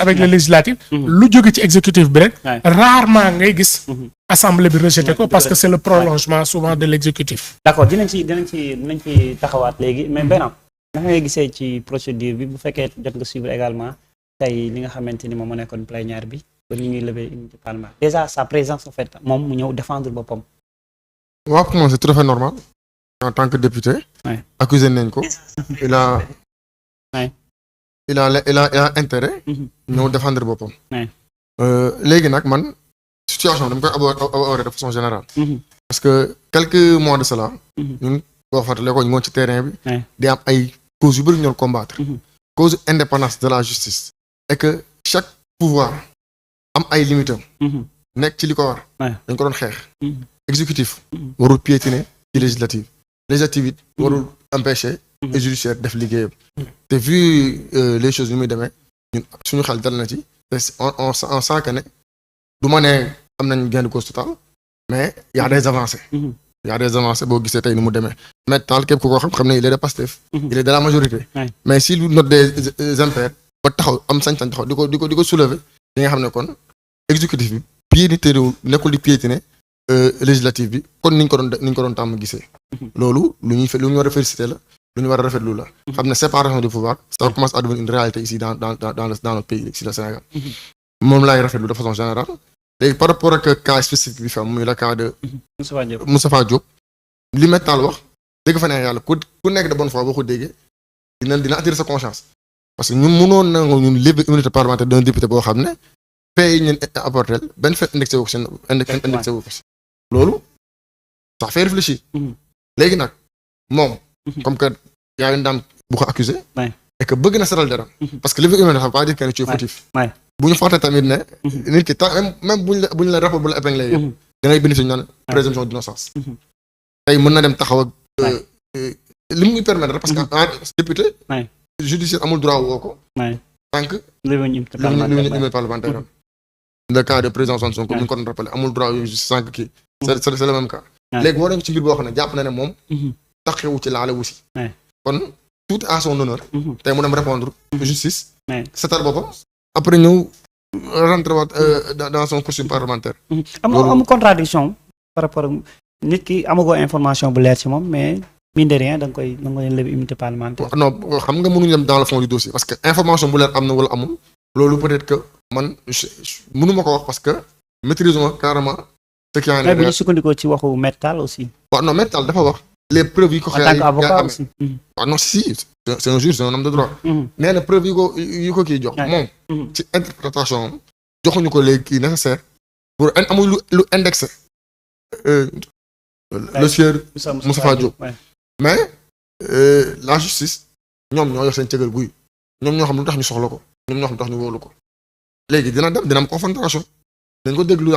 avec le législatif. lu jóge ci exécutif bi rek. rarement ngay gis. assemblée bi rejeté ko parce que c'est le prolongement souvent de l'exécutif. d'accord dinañ ci taxawaat léegi mais benn naka ngay gisee ci procédure bi bu fekkee jot nga suivre également tey li nga xamante ni moom moo nekkoon plénière bi ba ñu ngi lever immunité parlementaire déjà sa présence en fait moom mu ñëw défendre boppam. waaw pour moi c'est tout à fait normal. en tant que député. accusé nañ ko. il a intérêt. ñëw défendre boppam. léegi nag man situation dama koy aborder de façon générale. parce que quelques mois de cela. ñun boo fàttalee ko ñu ngi ci terrain bi. di am ay causes yu bëri ñu doon combattre. cause indépendance de la justice. et que chaque pouvoir am ay limitam. nekk ci li ko war. dañ ko doon xeex. exécutif. warul piétiner ci législative. législative it warul empêcher. et judiciaire def liggéeyam. te vu les choses yu muy demee ñun suñu xel dal na ci. te on sent que ne du ma ne am nañ gain de cause total mais y a des avancées. y a des avancées boo gisee tey ni mu demee. maintenant képp ku ko xam ne il est de Pastef. il est de la majorité. mais si lu note des impairs ba taxaw am sañ-sañ taxaw di ko soulever di nga xam ne kon exécutif bi piétiner nekkul di piétiner législative bi kon niñ ko doon tàmm gisee. loolu lu ñu war a féliciter la. lu ñu war a rafetlu la. xam ne séparation du pouvoir ça commence à devenir une réalité ici dans notre pays ici le Sénégal. moom laay rafetlu de façon générale. léegi par rapport ak cas spécifique bi fi am muy le cas de. Moustapha Diop. li Maître wax dégg fa ne yàlla ku nekk de bonne foi boo ko déggee dina attirer sa conscience. parce que ñun mënoon na ñun lever immunité parlementaire d'un député boo xam ne pays ñun apporté benn fait indexé wu ko seen indexé wu ko si. loolu ça fait réfléchir. léegi nag moom. comme que y a une dame bu ko accusé. et que bëgg na setal dara. parce que lever immunité ça veut pas dire que tu es fautif. bu ñu fàtte tamit ne. nit ki même buñ la rapport bu la épinglé yëpp. da ngay bénéficier ñu naan présomption d'innocence. tey mën na dem taxaw ak. li mu ngi permettre parce que député. judiciaire amul droit woo ko. tant que. immunité parlementaire. le cas de président Sonko comme ni ko doon rappelé amul droit yooyu sans que kii. c'est le même cas. léegi boo dem ci mbir boo xam ne jàpp na ne moom. taxewu ci laale wusi kon tout à son honneur. tey mu dem répondre justice. setal boppam. après ñëw rentrer waat dans son cursus parlementaire. am contradiction par rapport ak nit ki amagoo information bu leer ci moom mais mine de rien da nga koy lever immunité parlementaire. non xam nga mënuñu dem dans le fond du dossier parce que information bu leer am na wala amul. loolu peut-être que man mënuma ko wax parce que maîtrise ma carrément. ce qui en est mais bu ñu sukkandikoo ci waxu Maître aussi. waaw non Maître dafa wax. les preuves yi ko xëy en tant qu'avocat aussi. non si c'est un juge c'est un homme de droit. nee na preuve yi ko kii jox moom. ci interprétation am joxuñu ko les kii nécessaire pour amul lu indexé. le sieur Moustapha Diop. mais la justice ñoom ñoo yor seen cëgal guy ñoom ñoo xam lu tax ñu soxla ko ñoom ñoo xam lu tax ñu wóolu ko léegi dina am confrontation. dañ ko déglu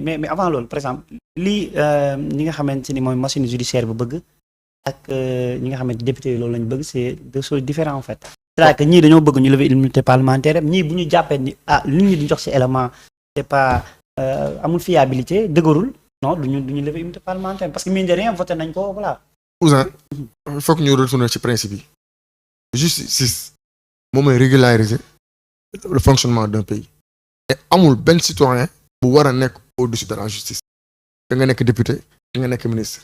mais avant loolu par exemple lii ñi nga xamante ni mooy machine judiciaire bu bëgg ak ñi nga xamante député yi loolu lañ bëgg c'est deux choses différentes en fait. c'est-à-dire que ñii dañoo bëgg ñu lever immunité parlementaire ñii bu ñu jàppee ni li ñu di jox ci élément c'est pas amul fiabilité dëgërul non duñu lever immunité parlementaire parce que mine de rien voté nañ ko voilà. Ouzin il faut que ñu retourner ci principe yi justice moom mooy régulariser le fonctionnement d'un pays et amul benn citoyen bu war a nekk au-dessus de la justice da nga nekk député da nga nekk ministre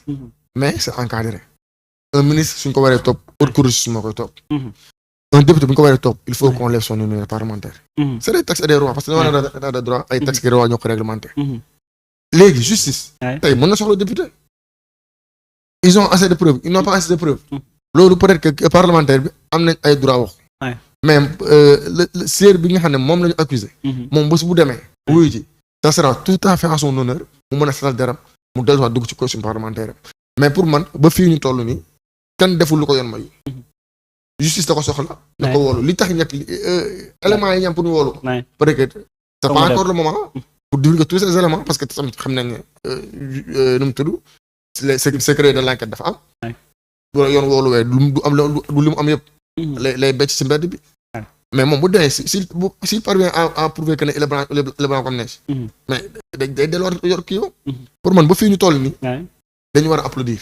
mais c'est encadré un ministre suñ ko waree topp haute cour de justice moo koy topp un député bu ñu ko waree topp il faut qu'on lève son immunité parlementaire c'est des textes et des lois parce que dañoo de droit ay textes et lois ñoo ko réglementé léegi justice tey mën na soxla député ils ont assez de preuves ils n'ont pas assez de preuves loolu peut-être que parlementaire bi am nañ ay droit wax mais le sieur bi nga xam ne moom la ñu accusé moom bés bu demee wuyu ji ça sera tout à fait à son honneur mu mën a setal deram mu delluwaat dugg ci caution parlementaire mais pour man ba fii ñu toll nii kenn deful lu ko yoon mayu justice da ko soxla da ko woolu li tax ñett éléments yi ñam pour ñu woolu ko peut-être que c'est pas encore le moment pour divulguer tous ces éléments parce que tamit xam nañ ne nu mu tudd les secrets de l'enquête dafa am bu la yoon wooluwee du am du li mu am yëpp lay becc ci mbedd bi mais moom bu dee s'il parvient à prouver que ne il est blanc comme neige mais day delloo yor kii yow pour man ba fii ñu toll nii dañu war a applaudir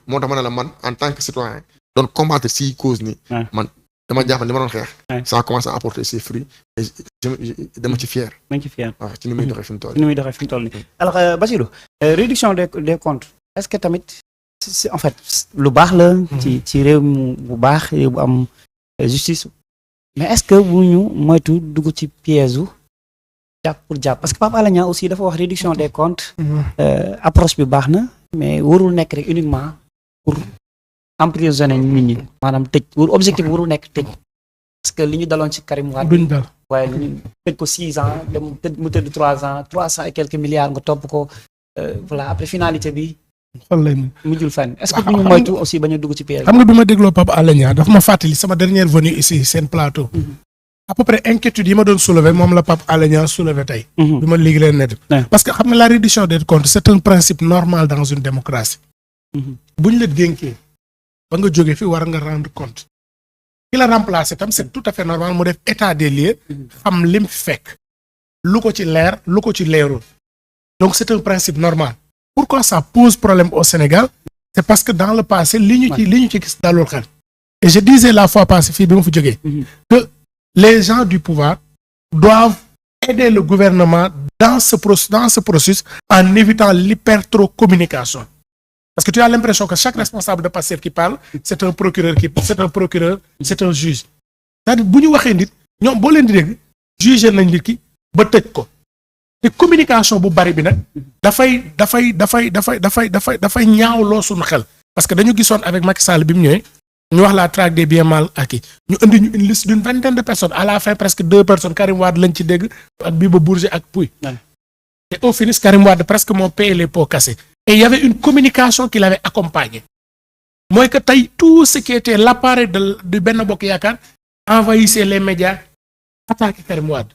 moo tax ma ne la man en tant que citoyen doon combattre si cause nii man dama jàpp ne li ma doon xeex. ça a commencé à apporter ses fruits et dama ci fier. waaw ci ni muy doxee fi mu toll nii. alors Bassirou réduction des comptes est-ce que tamit en fait lu baax la. ci réew mu bu baax réew bu am justice. mais est-ce que bu ñu moytu dugg ci piège u jàpp pour jàpp parce que Pape Alé Niang aussi dafa wax réduction des comptes. approche bi baax na mais warul nekk rek uniquement pour emprisonner nit ñi maanaam tëj objectif bi warul nekk tëj parce que li ñu daloon ci Karim Wade duñ dal waaye ñu tëj ko 6 ans dem mu tëdd 3 ans 300 et quelques milliards nga topp ko voilà après finalité bi. fan lay mujjul fenn est-ce que bu ñu moytu aussi bañ a dugg ci piège. xam nga bi ma dégloo Pape Alé Niang dafa ma fàttali sama dernière venue ici seen plateau. à peu près inquiétude yi ma doon soulever moom la Pape Alé Niang soulever tey. bi ma léegi leen net parce que xam nga la réduction des comptes c'est un principe normal dans une démocratie. buñ la dénkee ba nga jógee fi war nga rendre compte. ki la remplacer tam c'est tout à fait normal mu def état des lieux. xam lim fekk. lu ko ci leer lu ko ci leerul. donc c'est un principe normal. pourquoi ça pose problème au Sénégal c'est parce que dans le passé li ñu ci gis dalul xel. et je disais la fois passée fii bi ma fa jógee. que les gens du pouvoir doivent aider le gouvernement dans ce processus en évitant l'hypertro-communication. Parce que tu as l'impression que chaque responsable de Pastef qui parle, c'est un procureur, c'est un juge. C'est-à-dire, bu ñu waxee nit ñoom boo leen di dégg juger nañ nit ki ba tëj ko. te communication bu bari bi nag dafay ñaawloo suñu xel. parce que dañu gisoon avec Macky Sall bi mu ñëwee. ñu wax la traque des biens mal acquis ñu indi ñu une liste d'une vingtaine de personnes à la fin presque 2 personnes Karim Wade lañ ci dégg ak Bibo Bourgi ak Pouy. Et au finish Karim Wade presque moo payé les pots cassés. Et il y avait une communication qui l'avait accompagné. mooy que tey tout ce qui était l'appareil de Benno Bokk Yaakaar envahissait les médias attaqué Karim Wade.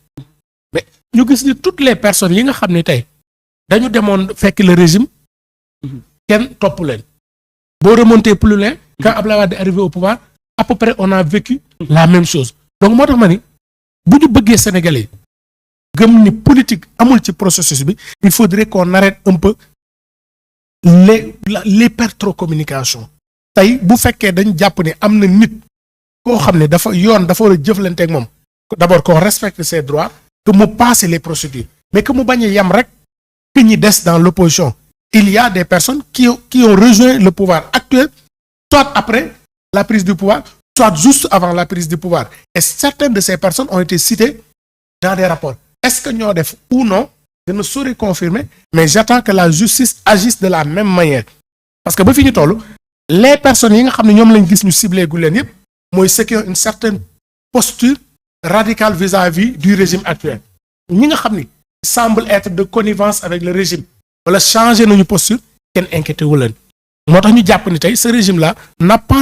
mais ñu gis ni toutes les personnes yi nga xam ne tey dañu demoon fekk le régime kenn topp leen. boo remonter plus loin quand Abdoulaye Wade est arrivé au pouvoir à peu près on a vécu la même chose. donc moo tax ma ni bu ñu bëggee Sénégalais gëm ni politique amul ci processus bi il faudrait qu'on arrête un peu l'hypertro-communication. tey bu fekkee dañ jàpp ne am na nit koo xam ne dafa war a jëflante ak moom d'abord qu'on respecte ses droits que mu passer les procédures mais que mu bañ a yem rek que ñi des dans l'opposition. il y a des personnes qui ont rejoint le pouvoir actuel soit après la prise du pouvoir soit juste avant la prise du pouvoir et certaines de ces personnes ont été citées dans des rapports. Est-ce que ñoo def ou non je ne saurais confirmer mais j'attends que la justice agisse de la même manière parce que ba fi ñu toll les personnes yi nga xam ne ñoom lañ gis ñu ciblé gu leen yëpp mooy ceux qui ont une certaine posture radicale vis-à-vis du régime actuel ñi nga xam ni semble être de connivence avec le régime wala changer nañu posture kenn inquiété wu leen moo tax ñu jàpp ni tey ce régime là n'a pas